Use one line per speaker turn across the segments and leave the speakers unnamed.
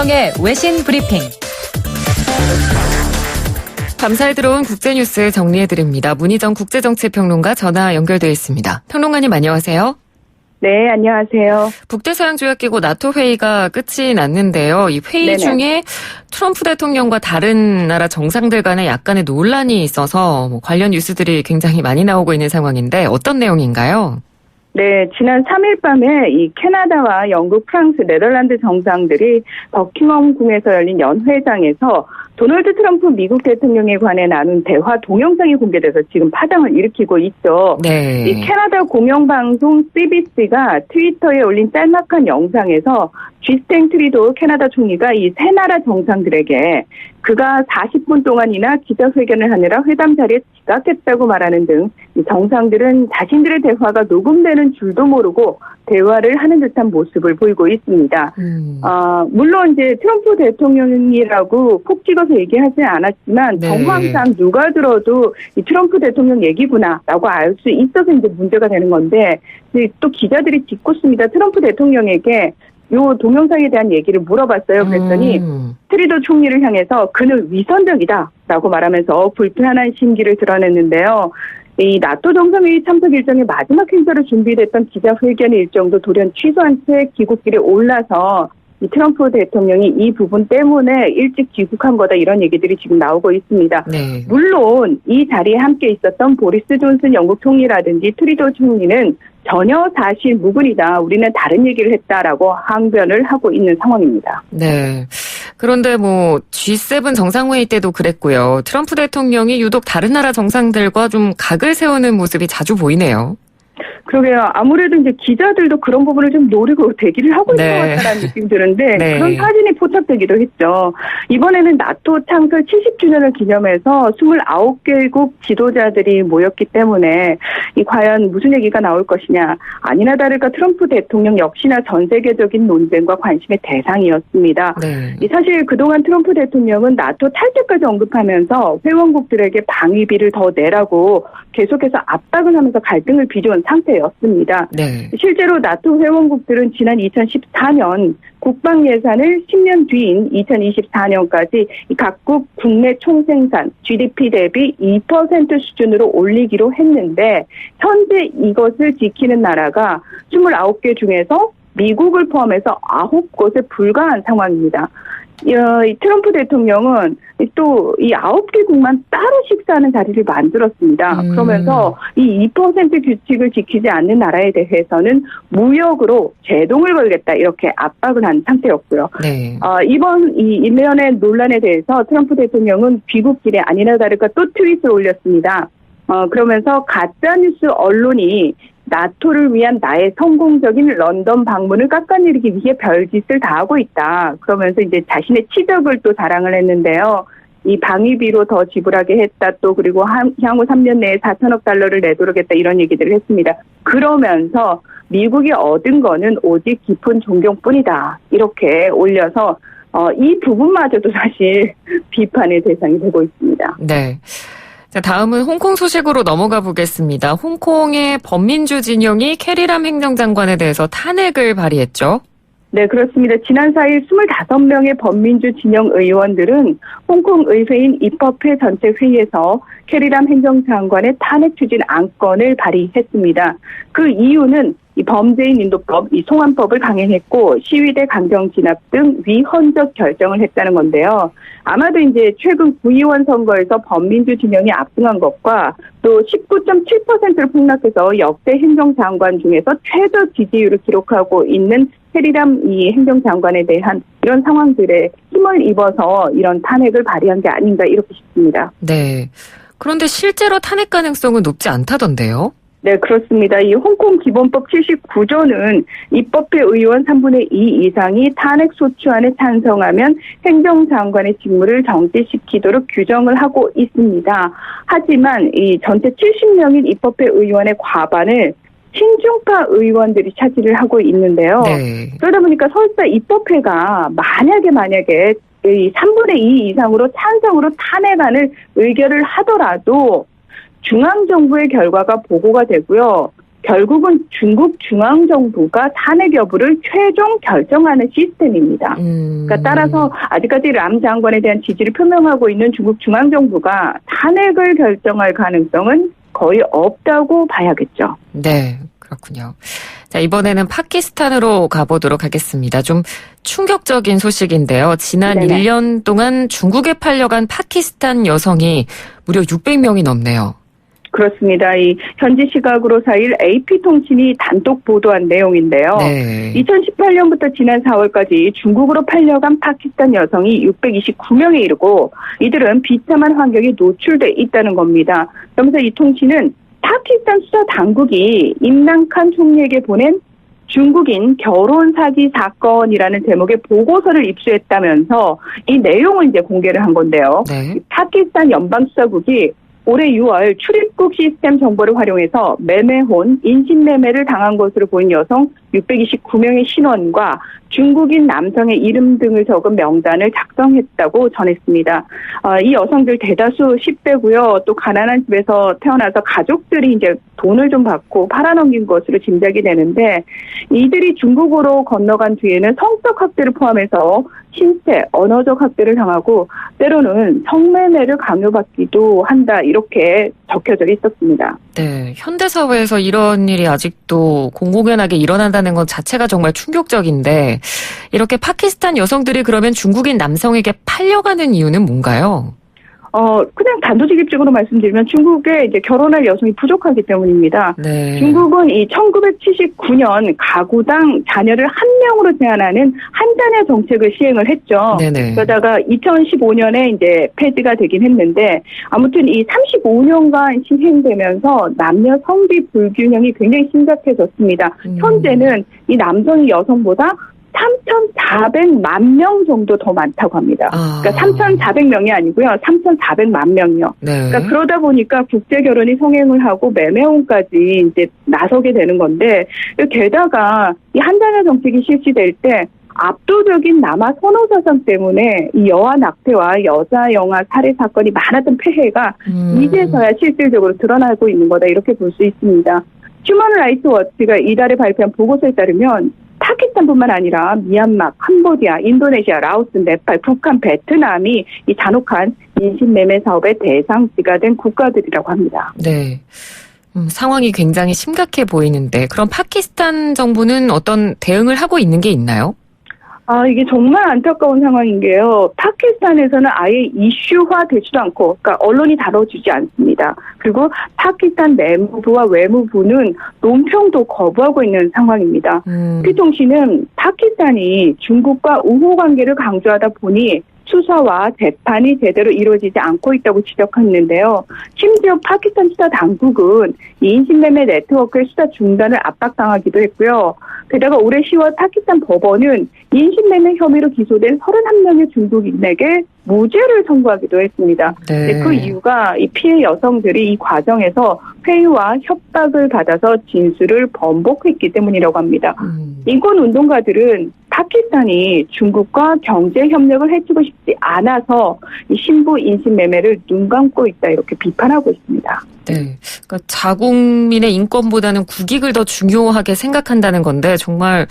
대통령의 외신 브리핑. 감사에 들어온 국제뉴스 정리해드립니다. 문희정 국제정치평론가 전화 연결되어 있습니다. 평론가님 안녕하세요.
네, 안녕하세요.
북대서양조약기구 나토 회의가 끝이 났는데요. 이 회의
네네.
중에 트럼프 대통령과 다른 나라 정상들 간에 약간의 논란이 있어서 관련 뉴스들이 굉장히 많이 나오고 있는 상황인데 어떤 내용인가요?
네, 지난 3일 밤에 이 캐나다와 영국, 프랑스, 네덜란드 정상들이 버킹엄 궁에서 열린 연회장에서 도널드 트럼프 미국 대통령에 관해 나눈 대화 동영상이 공개돼서 지금 파장을 일으키고 있죠.
네.
이 캐나다 공영방송 CBC가 트위터에 올린 짤막한 영상에서 쥐스탱 트리도 캐나다 총리가 이 세 나라 정상들에게 그가 40분 동안이나 기자회견을 하느라 회담 자리에 지각했다고 말하는 등 이 정상들은 자신들의 대화가 녹음되는 줄도 모르고 대화를 하는 듯한 모습을 보이고 있습니다. 물론 이제 트럼프 대통령이라고 콕 찍어서 얘기하지 않았지만
네.
정황상 누가 들어도 이 트럼프 대통령 얘기구나라고 알 수 있어서 이제 문제가 되는 건데 또 기자들이 짓궂습니다. 트럼프 대통령에게 요 동영상에 대한 얘기를 물어봤어요. 그랬더니 트리도 총리를 향해서 그는 위선적이다라고 말하면서 불편한 심기를 드러냈는데요. 이 나토 정상회의 참석 일정의 마지막 행사로 준비됐던 기자회견 일정도 돌연 취소한 채 귀국길에 올라서 이 트럼프 대통령이 이 부분 때문에 일찍 귀국한 거다 이런 얘기들이 지금 나오고 있습니다.
네.
물론 이 자리에 함께 있었던 보리스 존슨 영국 총리라든지 트리도 총리는 전혀 사실 무근이다. 우리는 다른 얘기를 했다라고 항변을 하고 있는 상황입니다.
네. 그런데 G7 정상회의 때도 그랬고요. 트럼프 대통령이 유독 다른 나라 정상들과 좀 각을 세우는 모습이 자주 보이네요.
그러게요. 아무래도 이제 기자들도 그런 부분을 좀 노리고 대기를 하고 있는 것 같다는 느낌이 드는데
네.
그런 사진이 포착되기도 했죠. 이번에는 나토 창설 70주년을 기념해서 29개국 지도자들이 모였기 때문에 과연 무슨 얘기가 나올 것이냐. 아니나 다를까 트럼프 대통령 역시나 전 세계적인 논쟁과 관심의 대상이었습니다.
네.
사실 그동안 트럼프 대통령은 나토 탈퇴까지 언급하면서 회원국들에게 방위비를 더 내라고 계속해서 압박을 하면서 갈등을 빚어온 상태였습니다.
네.
실제로 나토 회원국들은 지난 2014년 국방 예산을 10년 뒤인 2024년까지 각국 국내 총생산 GDP 대비 2% 수준으로 올리기로 했는데 현재 이것을 지키는 나라가 29개 중에서 미국을 포함해서 9곳에 불과한 상황입니다. 이 트럼프 대통령은 또 이 9개국만 따로 식사하는 자리를 만들었습니다. 그러면서 이 2% 규칙을 지키지 않는 나라에 대해서는 무역으로 제동을 걸겠다 이렇게 압박을 한 상태였고요.
네.
이번 이 일련의 논란에 대해서 트럼프 대통령은 귀국길에 아니나 다를까 또 트윗을 올렸습니다. 그러면서 가짜뉴스 언론이 나토를 위한 나의 성공적인 런던 방문을 깎아내리기 위해 별짓을 다 하고 있다. 그러면서 이제 자신의 치적을 또 자랑을 했는데요. 이 방위비로 더 지불하게 했다. 또 그리고 향후 3년 내에 4천억 달러를 내도록 했다. 이런 얘기들을 했습니다. 그러면서 미국이 얻은 거는 오직 깊은 존경뿐이다. 이렇게 올려서 이 부분마저도 사실 비판의 대상이 되고 있습니다.
네. 자, 다음은 홍콩 소식으로 넘어가 보겠습니다. 홍콩의 범민주 진영이 캐리람 행정장관에 대해서 탄핵을 발의했죠.
네, 그렇습니다. 지난 4일 25명의 범민주 진영 의원들은 홍콩 의회인 입법회 전체 회의에서 캐리람 행정장관의 탄핵 추진 안건을 발의했습니다. 그 이유는 이 범죄인 인도법, 이 송환법을 강행했고 시위대 강경 진압 등 위헌적 결정을 했다는 건데요. 아마도 이제 최근 구의원 선거에서 범민주 진영이 압승한 것과 또 19.7%를 폭락해서 역대 행정장관 중에서 최저 지지율을 기록하고 있는 캐리람 이 행정장관에 대한 이런 상황들에 힘을 입어서 이런 탄핵을 발의한 게 아닌가 이렇게 싶습니다.
네. 그런데 실제로 탄핵 가능성은 높지 않다던데요?
네, 그렇습니다. 이 홍콩 기본법 79조는 입법회 의원 3분의 2 이상이 탄핵 소추안에 찬성하면 행정장관의 직무를 정지시키도록 규정을 하고 있습니다. 하지만 이 전체 70명인 입법회 의원의 과반을 친중파 의원들이 차지를 하고 있는데요.
네.
그러다 보니까 설사 입법회가 만약에 이 3분의 2 이상으로 찬성으로 탄핵안을 의결을 하더라도 중앙정부의 결과가 보고가 되고요. 결국은 중국 중앙정부가 탄핵 여부를 최종 결정하는 시스템입니다. 그러니까 따라서 아직까지 람 장관에 대한 지지를 표명하고 있는 중국 중앙정부가 탄핵을 결정할 가능성은 거의 없다고 봐야겠죠.
네, 그렇군요. 자, 이번에는 파키스탄으로 가보도록 하겠습니다. 좀 충격적인 소식인데요. 지난
네네.
1년 동안 중국에 팔려간 파키스탄 여성이 무려 600명이 넘네요.
그렇습니다. 이 현지 시각으로 4일 AP통신이 단독 보도한 내용인데요.
네.
2018년부터 지난 4월까지 중국으로 팔려간 파키스탄 여성이 629명에 이르고 이들은 비참한 환경에 노출돼 있다는 겁니다. 그러면서 이 통신은 파키스탄 수사 당국이 임랑칸 총리에게 보낸 중국인 결혼 사기 사건이라는 제목의 보고서를 입수했다면서 이 내용을 이제 공개를 한 건데요.
네.
파키스탄 연방수사국이 올해 6월 출입국 시스템 정보를 활용해서 매매혼, 인신매매를 당한 것으로 보인 여성 629명의 신원과 중국인 남성의 이름 등을 적은 명단을 작성했다고 전했습니다. 이 여성들 대다수 10대고요. 또 가난한 집에서 태어나서 가족들이 이제 돈을 좀 받고 팔아넘긴 것으로 짐작이 되는데 이들이 중국으로 건너간 뒤에는 성적 학대를 포함해서 신체, 언어적 학대를 당하고 때로는 성매매를 강요받기도 한다 이렇게 적혀져 있었습니다.
네, 현대사회에서 이런 일이 아직도 공공연하게 일어난다는 것 자체가 정말 충격적인데 이렇게 파키스탄 여성들이 그러면 중국인 남성에게 팔려가는 이유는 뭔가요?
그냥 단도직입적으로 말씀드리면 중국에 이제 결혼할 여성이 부족하기 때문입니다.
네.
중국은 이 1979년 가구당 자녀를 한 명으로 제한하는 한 자녀 정책을 시행을 했죠.
네네.
그러다가 2015년에 이제 폐지가 되긴 했는데 아무튼 이 35년간 시행되면서 남녀 성비 불균형이 굉장히 심각해졌습니다. 현재는 이 남성이 여성보다 3,400만 명 정도 더 많다고 합니다. 그러니까 3,400명이 아니고요. 3,400만 명이요.
네.
그러니까 그러다 보니까 국제 결혼이 성행을 하고 매매혼까지 이제 나서게 되는 건데 게다가 이 한자녀 정책이 실시될 때 압도적인 남아 선호 사상 때문에 이 여아 낙태와 여자 영아 살해 사건이 많았던 폐해가 이제서야 실질적으로 드러나고 있는 거다 이렇게 볼 수 있습니다. 휴먼 라이트 워치가 이달에 발표한 보고서에 따르면 파키스탄뿐만 아니라 미얀마, 캄보디아, 인도네시아, 라오스, 네팔, 북한, 베트남이 이 잔혹한 인신매매 사업의 대상지가 된 국가들이라고 합니다.
네. 상황이 굉장히 심각해 보이는데 그럼 파키스탄 정부는 어떤 대응을 하고 있는 게 있나요?
이게 정말 안타까운 상황인 게요. 파키스탄에서는 아예 이슈화되지도 않고, 그러니까 언론이 다뤄주지 않습니다. 그리고 파키스탄 내무부와 외무부는 논평도 거부하고 있는 상황입니다. 피통신은 파키스탄이 중국과 우호 관계를 강조하다 보니 수사와 재판이 제대로 이루어지지 않고 있다고 지적했는데요. 심지어 파키스탄 수사 당국은 이 인신매매 네트워크의 수사 중단을 압박당하기도 했고요. 게다가 올해 10월 파키스탄 법원은 인신매매 혐의로 기소된 31명의 중국인에게 무죄를 선고하기도 했습니다.
네.
그 이유가 이 피해 여성들이 이 과정에서 회유와 협박을 받아서 진술을 번복했기 때문이라고 합니다. 인권운동가들은 파키스탄이 중국과 경제협력을 해치고 싶지 않아서 이 신부 인신매매를 눈 감고 있다 이렇게 비판하고 있습니다.
네, 그러니까 자국민의 인권보다는 국익을 더 중요하게 생각한다는 건데 정말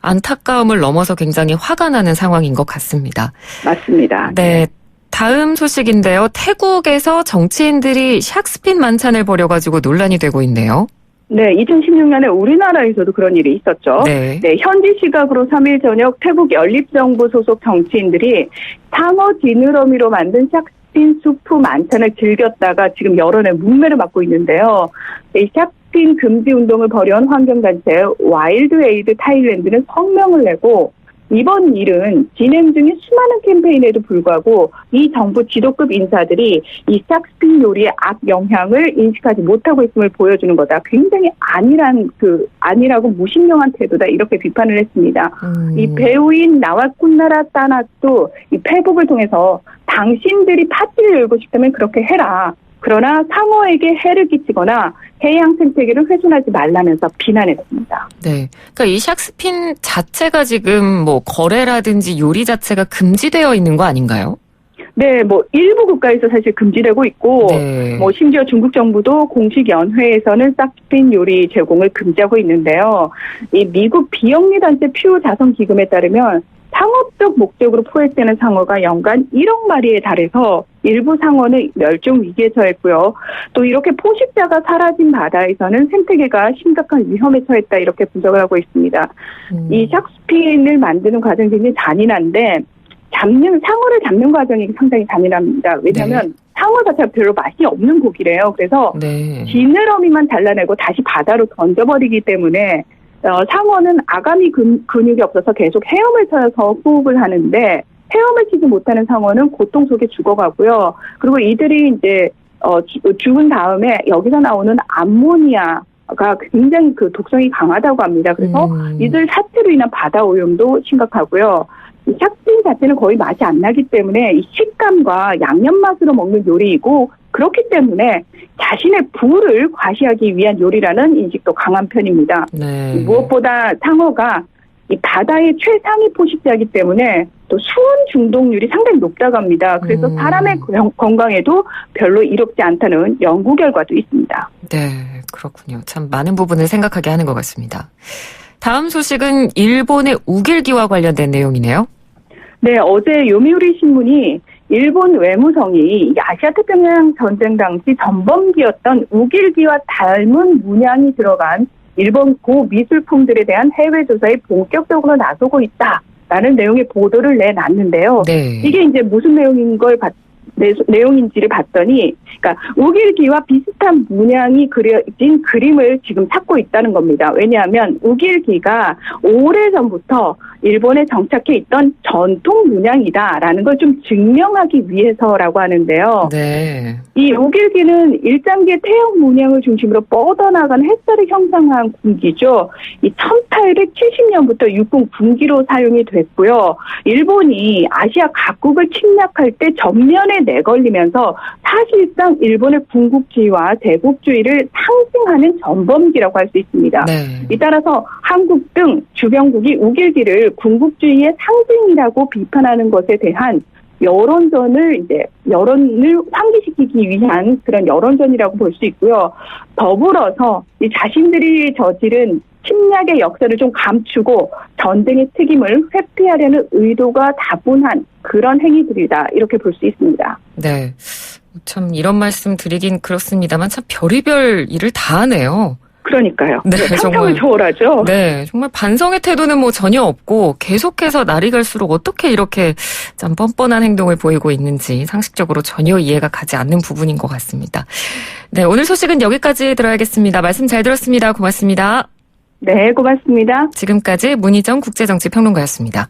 안타까움을 넘어서 굉장히 화가 나는 상황인 것 같습니다.
맞습니다.
네. 다음 소식인데요. 태국에서 정치인들이 샥스핀 만찬을 벌여가지고 논란이 되고 있네요.
네, 2016년에 우리나라에서도 그런 일이 있었죠.
네.
네, 현지 시각으로 3일 저녁 태국 연립정부 소속 정치인들이 상어 지느러미로 만든 샥스핀 수프 만찬을 즐겼다가 지금 여론의 문매를 맞고 있는데요. 이 샥스핀 금지 운동을 벌여온 환경단체 와일드 에이드 타일랜드는 성명을 내고 이번 일은 진행 중인 수많은 캠페인에도 불구하고 이 정부 지도급 인사들이 이 샥스핀 요리의 악 영향을 인식하지 못하고 있음을 보여주는 거다. 굉장히 아니라고 무신령한 태도다. 이렇게 비판을 했습니다. 이 배우인 나와쿤나라 따나도 이 페북을 통해서 당신들이 파티를 열고 싶다면 그렇게 해라. 그러나 상어에게 해를 끼치거나 해양 생태계를 훼손하지 말라면서 비난했습니다.
네. 그러니까 이 샥스핀 자체가 지금 뭐 거래라든지 요리 자체가 금지되어 있는 거 아닌가요?
네, 뭐 일부 국가에서 사실 금지되고 있고,
네.
뭐 심지어 중국 정부도 공식 연회에서는 싹스핀 요리 제공을 금지하고 있는데요. 이 미국 비영리 단체 퓨 자선 기금에 따르면 상업적 목적으로 포획되는 상어가 연간 1억 마리에 달해서 일부 상어는 멸종 위기에 처했고요. 또 이렇게 포식자가 사라진 바다에서는 생태계가 심각한 위험에 처했다 이렇게 분석을 하고 있습니다. 이 샥스핀을 만드는 과정이 굉장히 잔인한데 상어를 잡는 과정이 상당히 잔인합니다. 왜냐하면 상어 자체가 별로 맛이 없는 고기래요. 그래서 지느러미만 잘라내고 다시 바다로 던져버리기 때문에 상어는 아가미 근육이 없어서 계속 헤엄을 쳐서 호흡을 하는데 헤엄을 치지 못하는 상어는 고통 속에 죽어가고요. 그리고 이들이 이제 죽은 다음에 여기서 나오는 암모니아가 굉장히 그 독성이 강하다고 합니다. 그래서 이들 사체로 인한 바다 오염도 심각하고요. 이 샥스핀 자체는 거의 맛이 안 나기 때문에 이 식감과 양념 맛으로 먹는 요리이고 그렇기 때문에 자신의 부를 과시하기 위한 요리라는 인식도 강한 편입니다.
네.
무엇보다 상어가 이 바다의 최상위 포식자이기 때문에 또 수은 중독률이 상당히 높다고 합니다. 그래서 사람의 건강에도 별로 이롭지 않다는 연구 결과도 있습니다.
네, 그렇군요. 참 많은 부분을 생각하게 하는 것 같습니다. 다음 소식은 일본의 우길기와 관련된 내용이네요.
네, 어제 요미우리 신문이 일본 외무성이 아시아태평양 전쟁 당시 전범기였던 우길기와 닮은 문양이 들어간 일본 고미술품들에 대한 해외 조사에 본격적으로 나서고 있다라는 내용의 보도를 내놨는데요.
네.
이게 이제 무슨 내용인지를 봤더니, 그러니까 우길기와 비슷한 문양이 그려진 그림을 지금 찾고 있다는 겁니다. 왜냐하면 우길기가 오래전부터 일본에 정착해 있던 전통 문양이다라는 걸 좀 증명하기 위해서라고 하는데요.
네.
이 우길기는 일장기의 태양 문양을 중심으로 뻗어나가는 햇살을 형상한 군기죠. 이 1870년부터 육군 군기로 사용이 됐고요. 일본이 아시아 각국을 침략할 때 전면에 내걸리면서 사실상 일본의 군국주의와 제국주의를 상징하는 전범기라고 할 수 있습니다.
네.
이 따라서 한국 등 주변국이 우길기를 군국주의의 상징이라고 비판하는 것에 대한 여론을 환기시키기 위한 그런 여론전이라고 볼 수 있고요. 더불어서 이 자신들이 저지른 침략의 역사를 좀 감추고 전쟁의 책임을 회피하려는 의도가 다분한 그런 행위들이다 이렇게 볼 수 있습니다.
네, 참 이런 말씀 드리긴 그렇습니다만 참 별의별 일을 다 하네요.
그러니까요.
네,
상상을 초월하죠.
네, 정말 반성의 태도는 뭐 전혀 없고 계속해서 날이 갈수록 어떻게 이렇게 참 뻔뻔한 행동을 보이고 있는지 상식적으로 전혀 이해가 가지 않는 부분인 것 같습니다. 네, 오늘 소식은 여기까지 들어야겠습니다. 말씀 잘 들었습니다. 고맙습니다.
네, 고맙습니다.
지금까지 문희정 국제정치평론가였습니다.